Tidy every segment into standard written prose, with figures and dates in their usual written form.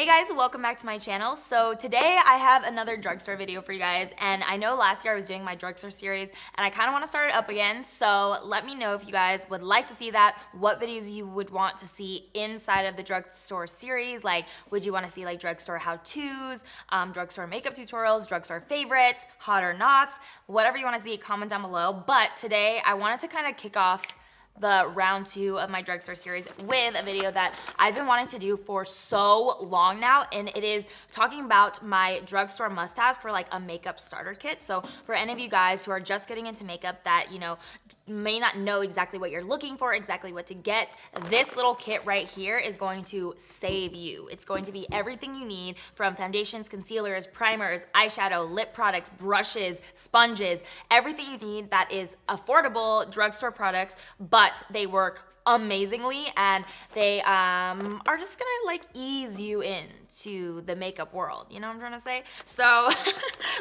Hey guys, welcome back to my channel. So today I have another drugstore video for you guys, and I know last year I was doing my drugstore series and I kind of want to start it up again, so let me know if you guys would like to see that, what videos you would want to see inside of the drugstore series. Like, would you want to see like drugstore how-tos, drugstore makeup tutorials, drugstore favorites, hot or nots, whatever you want to see, comment down below. But today I wanted to kind of kick off the round 2 of my drugstore series with a video that I've been wanting to do for so long now, and it is talking about my drugstore must-haves for like a makeup starter kit. So for any of you guys who are just getting into makeup that, you know, may not know exactly what you're looking for, exactly what to get, this little kit right here is going to save you. It's going to be everything you need, from foundations, concealers, primers, eyeshadow, lip products, brushes, sponges, everything you need that is affordable drugstore products, but they work amazingly, and they are just gonna like ease you into the makeup world, you know what I'm trying to say? So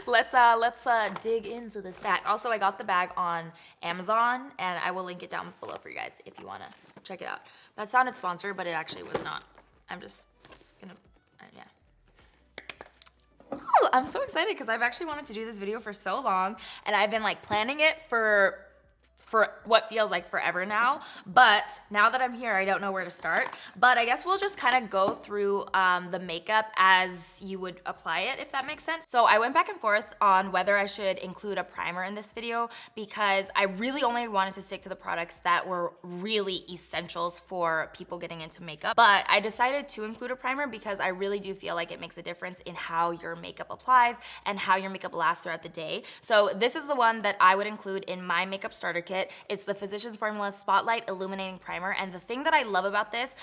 let's dig into this bag. Also, I got the bag on Amazon, and I will link it down below for you guys if you want to check it out. That sounded sponsored, but it actually was not. I'm just gonna yeah. Ooh, I'm so excited because I've actually wanted to do this video for so long, and I've been like planning it for what feels like forever now, but now that I'm here, I don't know where to start. But I guess we'll just kind of go through the makeup as you would apply it, if that makes sense. So I went back and forth on whether I should include a primer in this video, because I really only wanted to stick to the products that were really essentials for people getting into makeup. But I decided to include a primer because I really do feel like it makes a difference in how your makeup applies and how your makeup lasts throughout the day. So this is the one that I would include in my makeup starter kit. It's the Physicians Formula Spotlight Illuminating Primer, and the thing that I love about this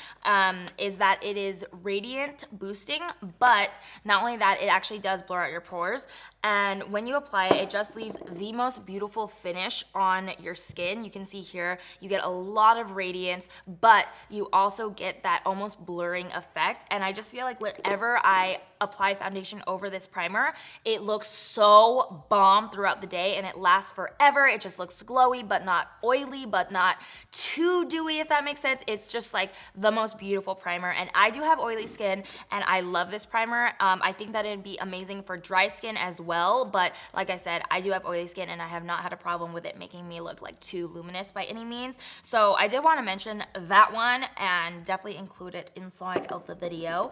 is that it is radiant boosting, but not only that, it actually does blur out your pores, and when you apply it, it just leaves the most beautiful finish on your skin. You can see here, you get a lot of radiance, but you also get that almost blurring effect, and I just feel like whenever I apply foundation over this primer, it looks so bomb throughout the day, and it lasts forever. It just looks glowy, but not oily, but not too dewy, if that makes sense. It's just like the most beautiful primer, and I do have oily skin, and I love this primer. I think that it'd be amazing for dry skin as well, but like I said, I do have oily skin, and I have not had a problem with it making me look like too luminous by any means. So I did want to mention that one and definitely include it inside of the video.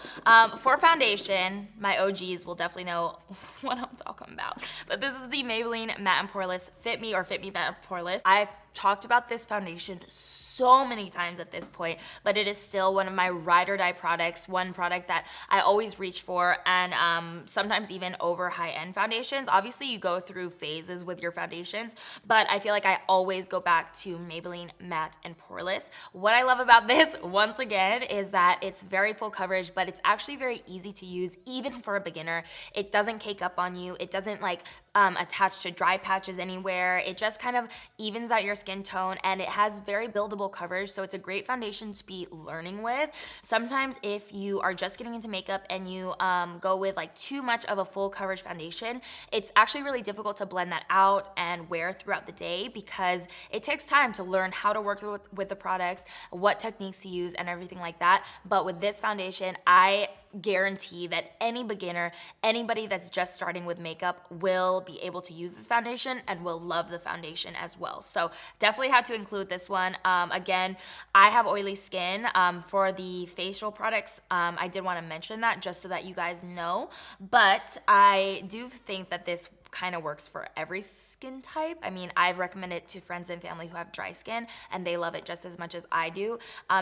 For foundation, my OGs will definitely know what I'm talking about, but this is the Maybelline Matte and Poreless Fit Me, or Fit Me Matte and Poreless. I've talked about this foundation so many times at this point, but it is still one of my ride or die products, one product that I always reach for, and sometimes even over high-end foundations. Obviously, you go through phases with your foundations, but I feel like I always go back to Maybelline Matte and Poreless. What I love about this, once again, is that it's very full coverage, but it's actually very easy to use, even for a beginner. It doesn't cake up on you. It doesn't like attach to dry patches anywhere. It just kind of evens out your skin tone, and it has very buildable coverage, so it's a great foundation to be learning with. Sometimes if you are just getting into makeup and you go with like too much of a full coverage foundation, it's actually really difficult to blend that out and wear throughout the day, because it takes time to learn how to work with the products, what techniques to use, and everything like that. But with this foundation, I guarantee that any beginner, anybody that's just starting with makeup, will be able to use this foundation and will love the foundation as well. So definitely had to include this one. Again, I have oily skin. For the facial products, I did want to mention that just so that you guys know, but I do think that this kind of works for every skin type. I mean, I've recommended it to friends and family who have dry skin, and they love it just as much as I do.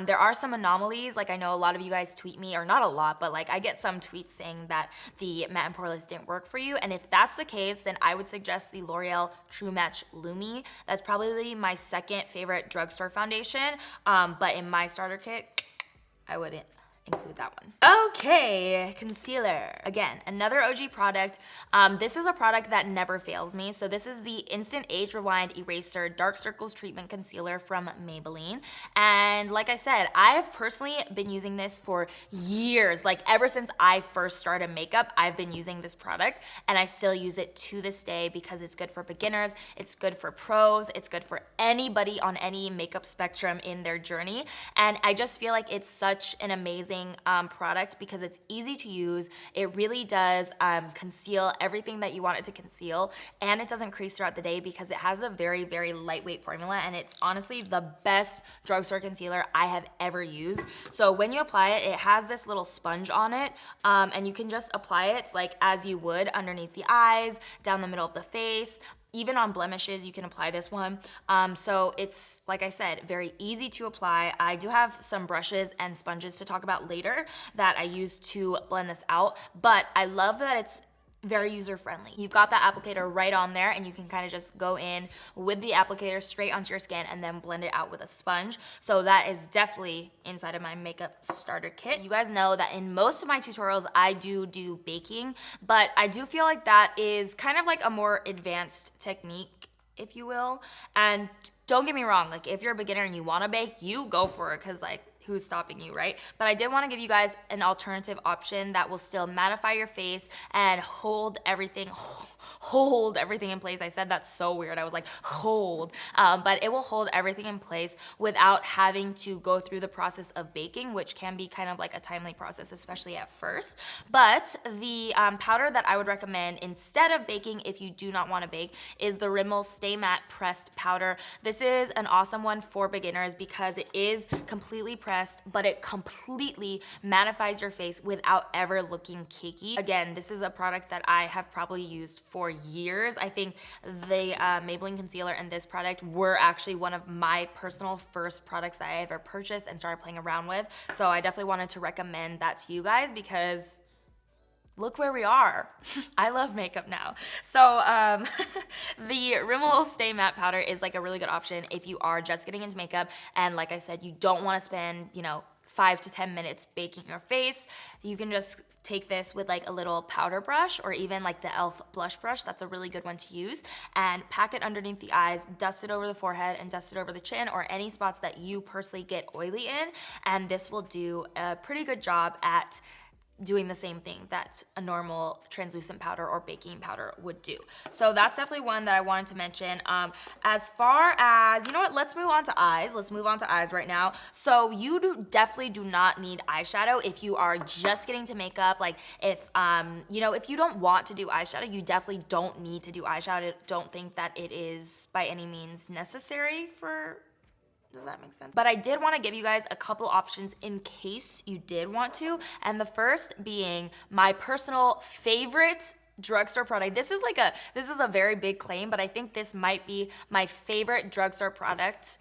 There are some anomalies, like I know a lot of you guys tweet me, or not a lot, but like I get some tweets saying that the Matte and Poreless didn't work for you, and if that's the case, then I would suggest the L'Oreal True Match Lumi. That's probably my second favorite drugstore foundation, but in my starter kit, I wouldn't include that one. Okay, concealer. Again, another OG product. This is a product that never fails me. So this is the Instant Age Rewind Eraser Dark Circles Treatment Concealer from Maybelline. And like I said, I've personally been using this for years. Like ever since I first started makeup, I've been using this product, and I still use it to this day because it's good for beginners, it's good for pros, it's good for anybody on any makeup spectrum in their journey. And I just feel like it's such an amazing amazing product because it's easy to use. It really does conceal everything that you want it to conceal, and it doesn't crease throughout the day because it has a very, very lightweight formula, and it's honestly the best drugstore concealer I have ever used. So when you apply it, it has this little sponge on it, and you can just apply it like as you would underneath the eyes, down the middle of the face. Even on blemishes, you can apply this one. So it's, like I said, very easy to apply. I do have some brushes and sponges to talk about later that I use to blend this out, but I love that it's very user-friendly. You've got that applicator right on there, and you can kind of just go in with the applicator straight onto your skin and then blend it out with a sponge. So that is definitely inside of my makeup starter kit. You guys know that in most of my tutorials, I do baking, but I do feel like that is kind of like a more advanced technique, if you will. And don't get me wrong, like if you're a beginner and you wanna bake, you go for it, cause like, who's stopping you, right? But I did want to give you guys an alternative option that will still mattify your face and hold everything in place. I said that so weird. I was like, hold. But it will hold everything in place without having to go through the process of baking, which can be kind of like a timely process, especially at first. But the powder that I would recommend instead of baking, if you do not want to bake, is the Rimmel Stay Matte Pressed Powder. This is an awesome one for beginners because it is completely pressed, but it completely mattifies your face without ever looking cakey. Again, this is a product that I have probably used for years. I think the Maybelline concealer and this product were actually one of my personal first products that I ever purchased and started playing around with. So I definitely wanted to recommend that to you guys because look where we are. I love makeup now. So the Rimmel Stay Matte Powder is like a really good option if you are just getting into makeup and, like I said, you don't want to spend, 5 to 10 minutes baking your face. You can just take this with like a little powder brush or even like the e.l.f. blush brush. That's a really good one to use, and pack it underneath the eyes, dust it over the forehead and dust it over the chin or any spots that you personally get oily in, and this will do a pretty good job at doing the same thing that a normal translucent powder or baking powder would do. So that's definitely one that I wanted to mention. As far as, let's move on to eyes. Let's move on to eyes right now. So you definitely do not need eyeshadow if you are just getting to makeup. Like if you don't want to do eyeshadow, you definitely don't need to do eyeshadow. I don't think that it is by any means necessary for. Does that make sense? But I did want to give you guys a couple options in case you did want to. And the first being my personal favorite drugstore product. This is a very big claim, but I think this might be my favorite drugstore product,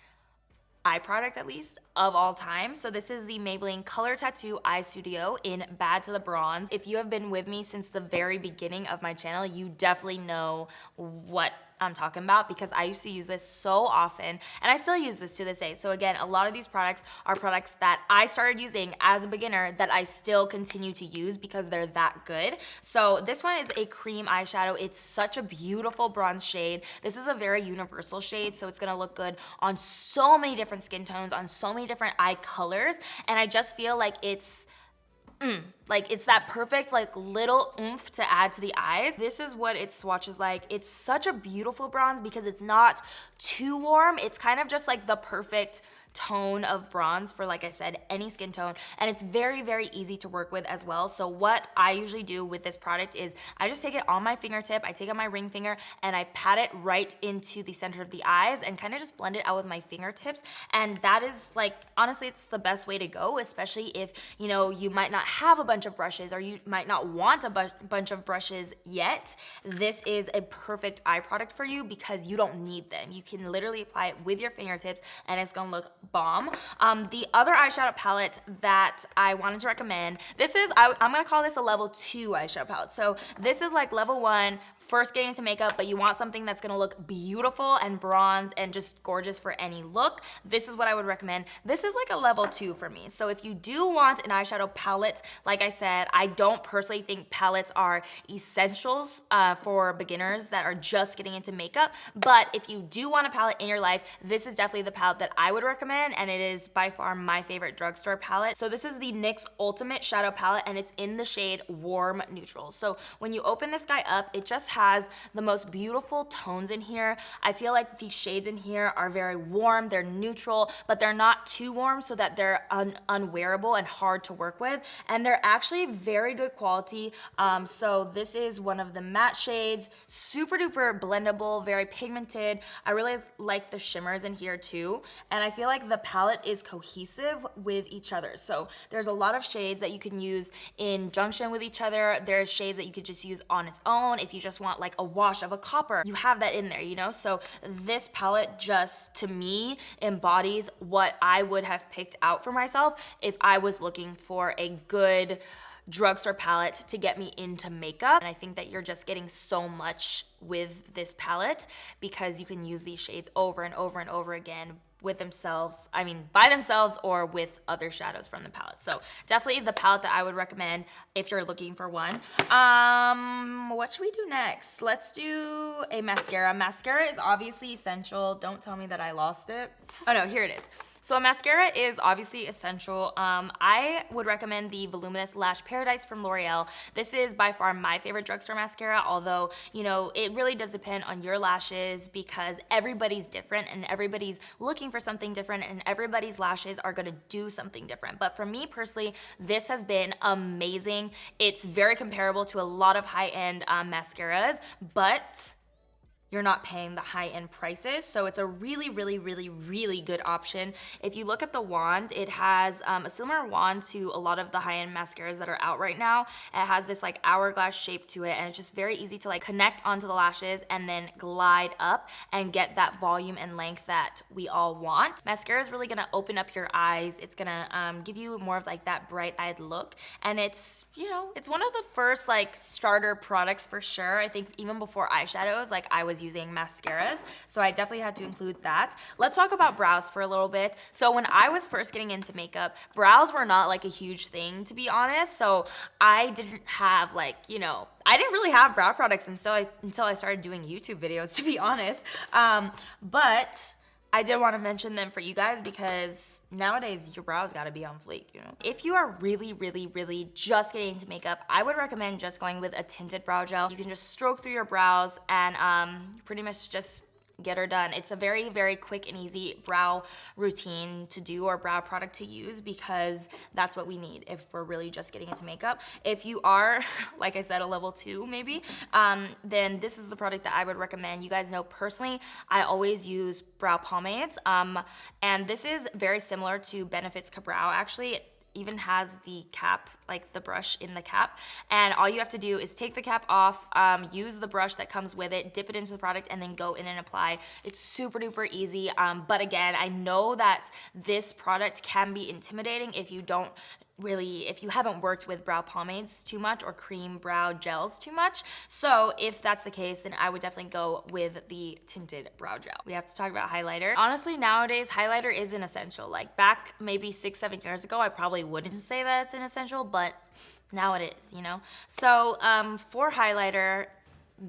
eye product at least, of all time. So this is the Maybelline Color Tattoo Eye Studio in Bad to the Bronze. If you have been with me since the very beginning of my channel, you definitely know what I'm talking about because I used to use this so often, and I still use this to this day. So again, a lot of these products are products that I started using as a beginner that I still continue to use because they're that good. So this one is a cream eyeshadow. It's such a beautiful bronze shade. This is a very universal shade, so it's gonna look good on so many different skin tones, on so many different eye colors, and I just feel like it's it's that perfect little oomph to add to the eyes. This is what it swatches like. It's such a beautiful bronze because it's not too warm. It's kind of just like the perfect tone of bronze for, like I said, any skin tone, and it's very, very easy to work with as well. So what I usually do with this product is I just take it on my fingertip, I take out my ring finger, and I pat it right into the center of the eyes and kind of just blend it out with my fingertips. And that is honestly, it's the best way to go, especially if you might not have a bunch of brushes or you might not want a bunch of brushes yet. This is a perfect eye product for you because you don't need them. You can literally apply it with your fingertips and it's gonna look bomb. The other eyeshadow palette that I wanted to recommend, I'm gonna call this a level 2 eyeshadow palette. So this is like level 1, first getting into makeup, but you want something that's gonna look beautiful and bronze and just gorgeous for any look. This is what I would recommend. This is like a level 2 for me. So if you do want an eyeshadow palette, like I said, I don't personally think palettes are essentials for beginners that are just getting into makeup, but if you do want a palette in your life, this is definitely the palette that I would recommend, and it is by far my favorite drugstore palette. So this is the NYX Ultimate Shadow Palette, and it's in the shade Warm Neutral. So when you open this guy up, it just has the most beautiful tones in here. I feel like these shades in here are very warm, they're neutral, but they're not too warm so that they're unwearable and hard to work with. And they're actually very good quality. So this is one of the matte shades, super duper blendable, very pigmented. I really like the shimmers in here too. And I feel like the palette is cohesive with each other. So there's a lot of shades that you can use in junction with each other. There's shades that you could just use on its own. If you just want like a wash of a copper, you have that in there, you know? So this palette just, to me, embodies what I would have picked out for myself if I was looking for a good drugstore palette to get me into makeup. And I think that you're just getting so much with this palette because you can use these shades over and over and over again with themselves, I mean by themselves or with other shadows from the palette. So definitely the palette that I would recommend if you're looking for one. What should we do next? Let's do a mascara. Mascara is obviously essential. Don't tell me that I lost it. Oh no, here it is. So a mascara is obviously essential. I would recommend the Voluminous Lash Paradise from L'Oreal. This is by far my favorite drugstore mascara, although, you know, it really does depend on your lashes because everybody's different and everybody's looking for something different and everybody's lashes are gonna do something different. But for me personally, this has been amazing. It's very comparable to a lot of high-end mascaras, but you're not paying the high-end prices, so it's a really, really, really, really good option. If you look at the wand, it has a similar wand to a lot of the high-end mascaras that are out right now. It has this like hourglass shape to it, and it's just very easy to like connect onto the lashes and then glide up and get that volume and length that we all want. Mascara is really gonna open up your eyes. It's gonna give you more of like that bright-eyed look, and it's, you know, it's one of the first like starter products for sure. I think even before eyeshadows, like I was using mascaras, so I definitely had to include that. Let's talk about brows for a little bit. So when I was first getting into makeup, brows were not like a huge thing, to be honest, so I didn't have like, you know, I didn't really have brow products until I started doing YouTube videos, to be honest, but I did want to mention them for you guys because nowadays your brows gotta be on fleek, you know? If you are really, really, really just getting into makeup, I would recommend just going with a tinted brow gel. You can just stroke through your brows and pretty much just get her done. It's a very, very quick and easy brow routine to do or brow product to use because that's what we need if we're really just getting into makeup. If you are, like I said, a level 2 maybe, then this is the product that I would recommend. You guys know personally, I always use brow pomades, and this is very similar to Benefit's Ka-Brow. Actually, it even has the cap, like the brush in the cap, and all you have to do is take the cap off, use the brush that comes with it, dip it into the product, and then go in and apply. It's super duper easy, but again, I know that this product can be intimidating if you don't really, if you haven't worked with brow pomades too much or cream brow gels too much. So if that's the case, then I would definitely go with the tinted brow gel. We have to talk about highlighter. Honestly, nowadays, highlighter is an essential. Like back maybe 6-7 years ago, I probably wouldn't say that it's an essential, but now it is, you know? So for highlighter,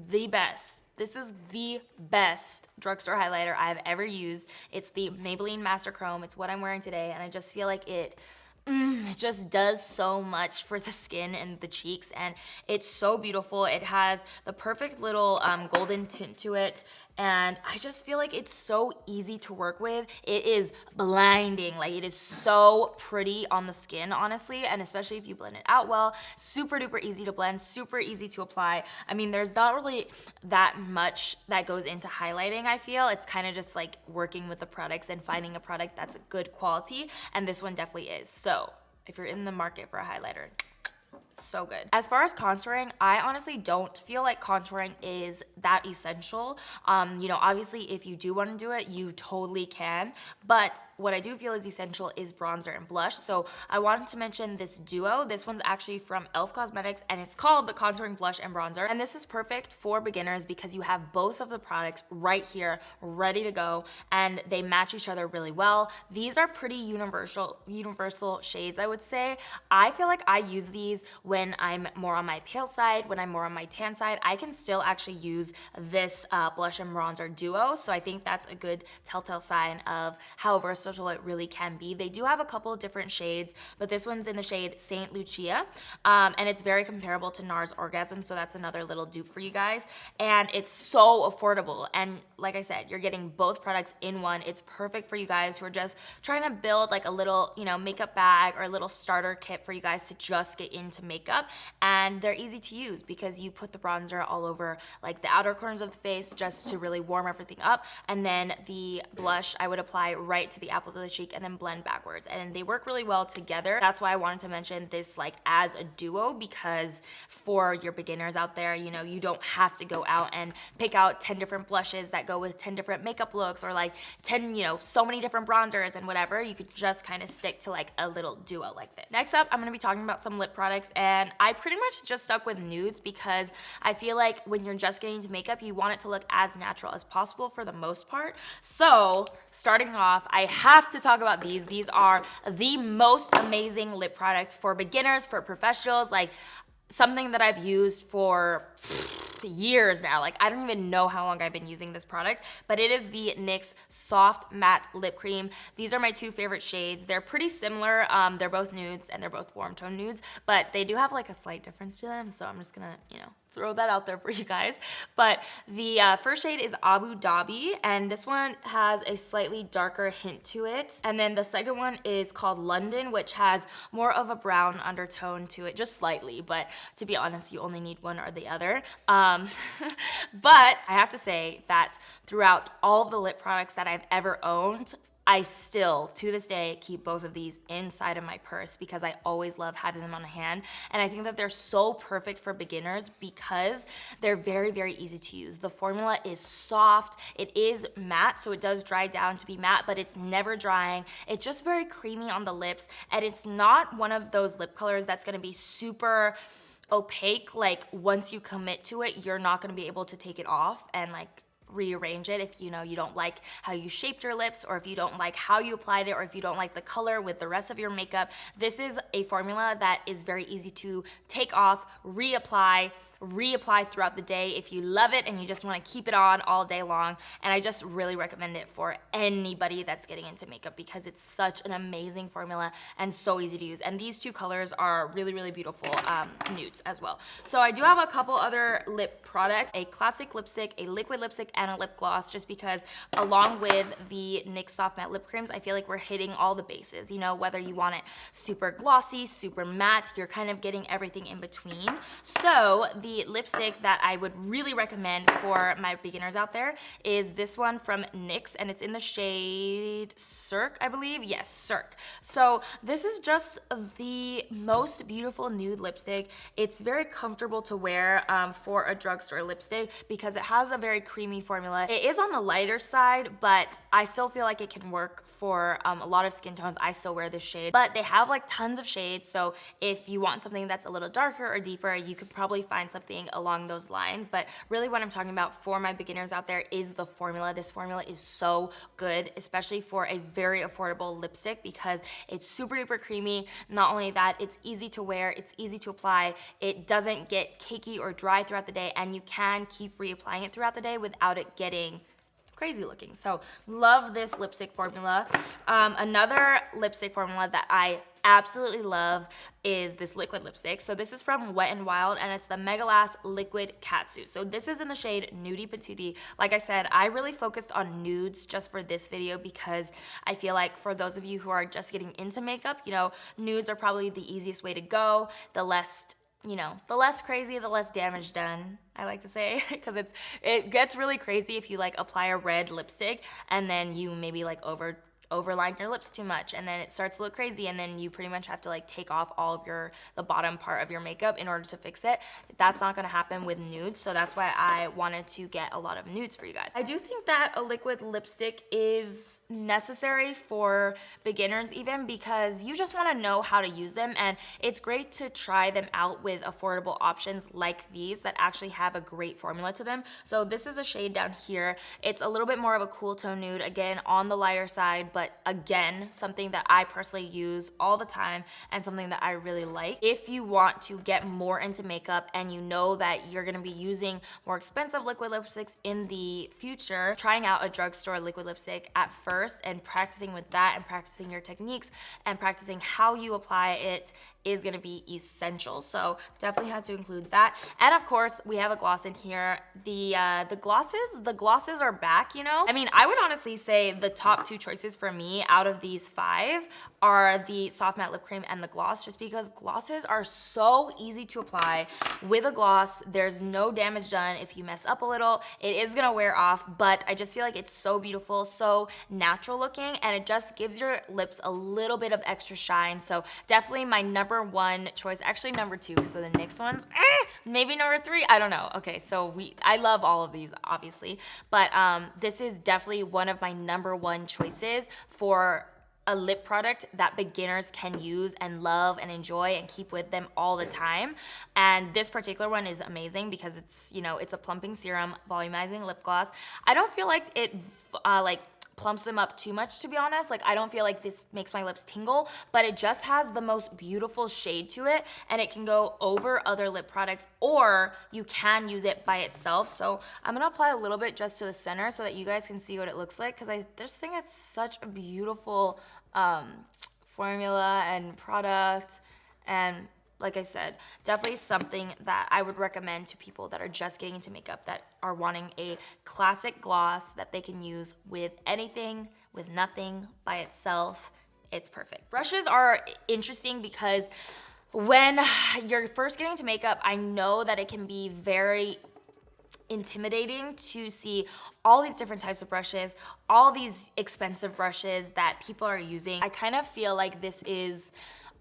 the best. This is the best drugstore highlighter I've ever used. It's the Maybelline Master Chrome. It's what I'm wearing today, and I just feel like it just does so much for the skin and the cheeks, and it's so beautiful. It has the perfect little golden tint to it, and I just feel like it's so easy to work with. It is blinding. Like, it is so pretty on the skin, honestly, and especially if you blend it out well. Super duper easy to blend, super easy to apply. I mean, there's not really that much that goes into highlighting, I feel. It's kind of just like working with the products and finding a product that's good quality, and this one definitely is. So if you're in the market for a highlighter, so good. As far as contouring, I honestly don't feel like contouring is that essential. You know, obviously if you do want to do it, you totally can, but what I do feel is essential is bronzer and blush. So I wanted to mention this duo. This one's actually from e.l.f. Cosmetics, and it's called the Contouring Blush and Bronzer, and this is perfect for beginners because you have both of the products right here ready to go, and they match each other really well. These are pretty universal shades, I would say. I feel like I use these when I'm more on my pale side, when I'm more on my tan side, I can still actually use this blush and bronzer duo. So I think that's a good telltale sign of how versatile it really can be. They do have a couple of different shades, but this one's in the shade Saint Lucia, and it's very comparable to NARS Orgasm, so that's another little dupe for you guys. And it's so affordable, and like I said, you're getting both products in one. It's perfect for you guys who are just trying to build like a little, you know, makeup bag or a little starter kit for you guys to just get into makeup. And they're easy to use because you put the bronzer all over like the outer corners of the face just to really warm everything up, and then the blush I would apply right to the apples of the cheek and then blend backwards, and they work really well together. That's why I wanted to mention this like as a duo, because for your beginners out there, you know, you don't have to go out and pick out 10 different blushes that go with 10 different makeup looks, or like 10, you know, so many different bronzers and whatever. You could just kind of stick to like a little duo like this. Next up, I'm gonna be talking about some lip products, and I pretty much just stuck with nudes because I feel like when you're just getting into makeup, you want it to look as natural as possible for the most part. So starting off, I have to talk about these. These are the most amazing lip product for beginners, for professionals, like something that I've used for years now. Like, I don't even know how long I've been using this product, but it is the NYX Soft Matte Lip Cream. These are my two favorite shades. They're pretty similar. They're both nudes and they're both warm tone nudes, but they do have like a slight difference to them. So I'm just gonna, you know, throw that out there for you guys. But the first shade is Abu Dhabi, and this one has a slightly darker hint to it. And then the second one is called London, which has more of a brown undertone to it, just slightly. But to be honest, you only need one or the other. But I have to say that throughout all of the lip products that I've ever owned, I still, to this day, keep both of these inside of my purse because I always love having them on hand. And I think that they're so perfect for beginners because they're very, very easy to use. The formula is soft. It is matte, so it does dry down to be matte, but it's never drying. It's just very creamy on the lips, and it's not one of those lip colors that's gonna be super opaque. Like, once you commit to it, you're not gonna be able to take it off and like rearrange it if you know you don't like how you shaped your lips, or if you don't like how you applied it, or if you don't like the color with the rest of your makeup. This is a formula that is very easy to take off, reapply throughout the day if you love it and you just want to keep it on all day long. And I just really recommend it for anybody that's getting into makeup because it's such an amazing formula and so easy to use. And these two colors are really, really beautiful nudes as well. So I do have a couple other lip products, a classic lipstick, a liquid lipstick, and a lip gloss, just because along with the NYX Soft Matte Lip Creams, I feel like we're hitting all the bases. You know, whether you want it super glossy, super matte, you're kind of getting everything in between. So the lipstick that I would really recommend for my beginners out there is this one from NYX, and it's in the shade Circe, I believe. Yes, Circe. So this is just the most beautiful nude lipstick. It's very comfortable to wear for a drugstore lipstick because it has a very creamy formula. It is on the lighter side, but I still feel like it can work for a lot of skin tones. I still wear this shade, but they have like tons of shades. So if you want something that's a little darker or deeper, you could probably find something along those lines. But really what I'm talking about for my beginners out there is the formula. This formula is so good, especially for a very affordable lipstick because it's super duper creamy. Not only that, it's easy to wear, it's easy to apply, it doesn't get cakey or dry throughout the day, and you can keep reapplying it throughout the day without it getting crazy looking. So love this lipstick formula. Another lipstick formula that I absolutely love is this liquid lipstick. So this is from Wet n Wild, and it's the Mega Lash Liquid Catsuit. So this is in the shade Nudie Patootie. Like I said, I really focused on nudes just for this video because I feel like for those of you who are just getting into makeup, you know, nudes are probably the easiest way to go. The less, you know, the less crazy, the less damage done, I like to say, because it gets really crazy if you like apply a red lipstick and then you maybe like overline your lips too much, and then it starts to look crazy, and then you pretty much have to like take off all of the bottom part of your makeup in order to fix it. That's not gonna happen with nudes, so that's why I wanted to get a lot of nudes for you guys. I do think that a liquid lipstick is necessary for beginners even because you just wanna know how to use them, and it's great to try them out with affordable options like these that actually have a great formula to them. So this is a shade down here. It's a little bit more of a cool tone nude, again on the lighter side, but but again, something that I personally use all the time and something that I really like. If you want to get more into makeup and you know that you're gonna be using more expensive liquid lipsticks in the future, trying out a drugstore liquid lipstick at first and practicing with that and practicing your techniques and practicing how you apply it is gonna be essential. So definitely had to include that. And of course, we have a gloss in here. The glosses are back, you know? I mean, I would honestly say the top 2 choices for me out of these 5 are the soft matte lip cream and the gloss, just because glosses are so easy to apply. With a gloss, there's no damage done. If you mess up a little, it is gonna wear off, but I just feel like it's so beautiful, so natural looking, and it just gives your lips a little bit of extra shine. So definitely my number 1 choice, actually number 2, because of the NYX ones, maybe number 3, I don't know. Okay, so I love all of these, obviously, but this is definitely one of my number 1 choices for a lip product that beginners can use and love and enjoy and keep with them all the time. And this particular one is amazing because it's, you know, it's a plumping serum, volumizing lip gloss. I don't feel like it plumps them up too much, to be honest. Like, I don't feel like this makes my lips tingle, but it just has the most beautiful shade to it, and it can go over other lip products, or you can use it by itself. So I'm gonna apply a little bit just to the center so that you guys can see what it looks like, because I just think it's such a beautiful formula and product. And like I said, definitely something that I would recommend to people that are just getting into makeup, that are wanting a classic gloss that they can use with anything, with nothing, by itself. It's perfect. Brushes are interesting because when you're first getting into makeup, I know that it can be very intimidating to see all these different types of brushes, all these expensive brushes that people are using. I kind of feel like this is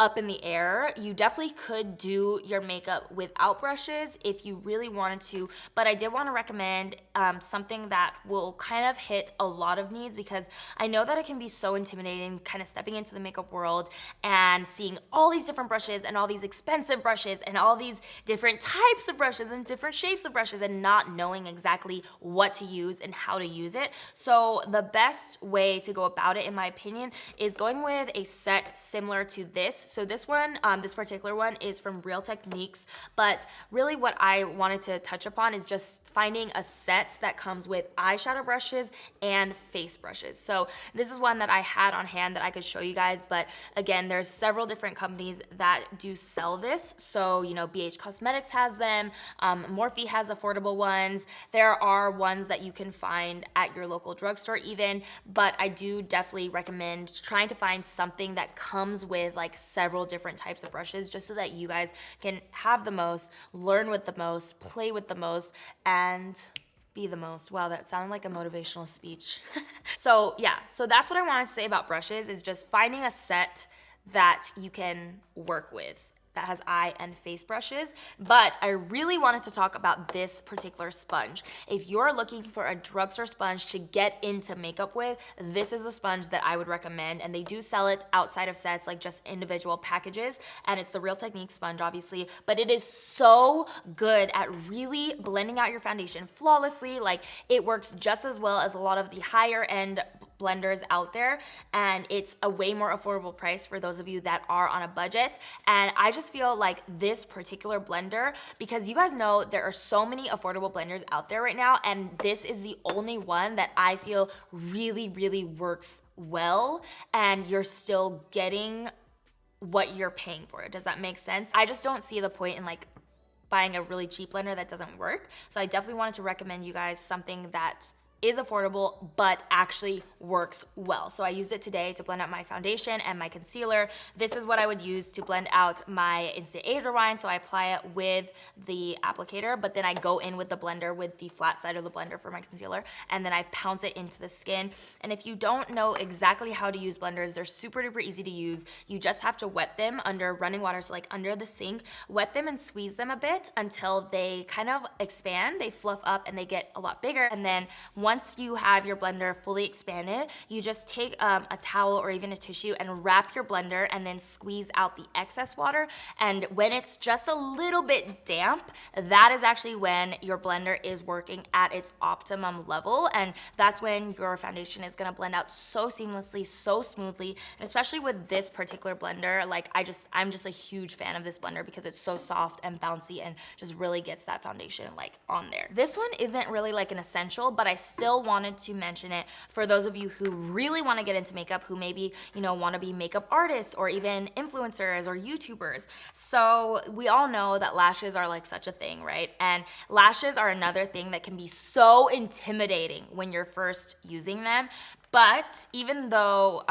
up in the air. You definitely could do your makeup without brushes if you really wanted to, but I did want to recommend something that will kind of hit a lot of needs, because I know that it can be so intimidating kind of stepping into the makeup world and seeing all these different brushes and all these expensive brushes and all these different types of brushes and different shapes of brushes and not knowing exactly what to use and how to use it. So the best way to go about it, in my opinion, is going with a set similar to this. So this one, this particular one is from Real Techniques, but really what I wanted to touch upon is just finding a set that comes with eyeshadow brushes and face brushes. So this is one that I had on hand that I could show you guys, but again, there's several different companies that do sell this. So, you know, BH Cosmetics has them, Morphe has affordable ones. There are ones that you can find at your local drugstore even, but I do definitely recommend trying to find something that comes with like several different types of brushes, just so that you guys can have the most, learn with the most, play with the most, and be the most. Wow, that sounded like a motivational speech. So yeah, so that's what I want to say about brushes, is just finding a set that you can work with that has eye and face brushes. But I really wanted to talk about this particular sponge. If you're looking for a drugstore sponge to get into makeup with, this is the sponge that I would recommend. And they do sell it outside of sets, like just individual packages. And it's the Real Techniques sponge, obviously. But it is so good at really blending out your foundation flawlessly. Like, it works just as well as a lot of the higher end blenders out there, and it's a way more affordable price for those of you that are on a budget. And I just feel like this particular blender, because you guys know there are so many affordable blenders out there right now, and this is the only one that I feel really, really works well, and you're still getting what you're paying for. Does that make sense? I just don't see the point in like buying a really cheap blender that doesn't work. So I definitely wanted to recommend you guys something that is affordable but actually works well. So I used it today to blend out my foundation and my concealer. This is what I would use to blend out my Instant Age Rewind. So I apply it with the applicator, but then I go in with the blender, with the flat side of the blender for my concealer, and then I pounce it into the skin. And if you don't know exactly how to use blenders, they're super duper easy to use. You just have to wet them under running water, so like under the sink, wet them and squeeze them a bit until they kind of expand, they fluff up, and they get a lot bigger. And then once once you have your blender fully expanded, you just take a towel or even a tissue and wrap your blender and then squeeze out the excess water. And when it's just a little bit damp, that is actually when your blender is working at its optimum level, and that's when your foundation is gonna blend out so seamlessly, so smoothly. And especially with this particular blender, like I'm just a huge fan of this blender because it's so soft and bouncy and just really gets that foundation like on there. This one isn't really like an essential, but I still wanted to mention it for those of you who really want to get into makeup, who maybe, you know, want to be makeup artists or even influencers or YouTubers. So we all know that lashes are like such a thing, right? And lashes are another thing that can be so intimidating when you're first using them. But even though,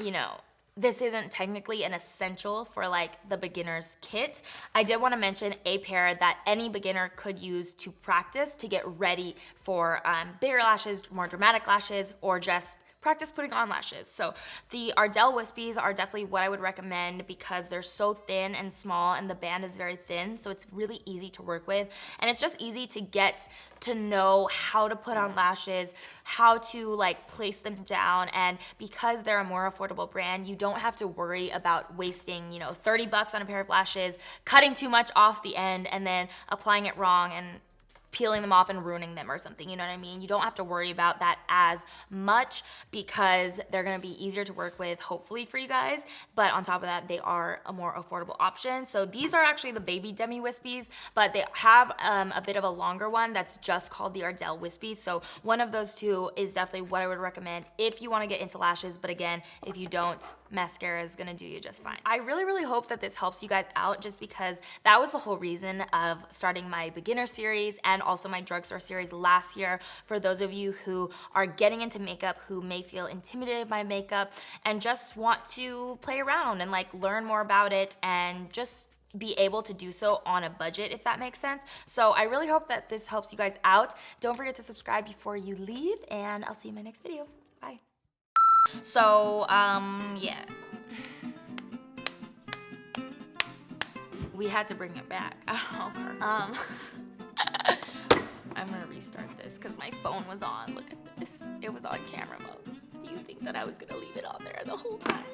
you know, this isn't technically an essential for like the beginner's kit, I did want to mention a pair that any beginner could use to practice to get ready for bigger lashes, more dramatic lashes, or just practice putting on lashes. So the Ardell Wispies are definitely what I would recommend because they're so thin and small and the band is very thin, so it's really easy to work with, and it's just easy to get to know how to put on lashes, how to like place them down, and because they're a more affordable brand, you don't have to worry about wasting, you know, 30 bucks on a pair of lashes, cutting too much off the end and then applying it wrong and peeling them off and ruining them or something, you know what I mean? You don't have to worry about that as much because they're gonna be easier to work with, hopefully for you guys, but on top of that, they are a more affordable option. So these are actually the baby demi wispies, but they have a bit of a longer one that's just called the Ardell Wispies. So one of those two is definitely what I would recommend if you wanna get into lashes, but again, if you don't, mascara is gonna do you just fine. I really, really hope that this helps you guys out just because that was the whole reason of starting my beginner series and also my drugstore series last year for those of you who are getting into makeup, who may feel intimidated by makeup and just want to play around and like learn more about it and just be able to do so on a budget, if that makes sense. So I really hope that this helps you guys out. Don't forget to subscribe before you leave, and I'll see you in my next video. Bye. So, yeah. We had to bring it back. I'm gonna restart this because my phone was on. Look at this. It was on camera mode. Do you think that I was gonna leave it on there the whole time?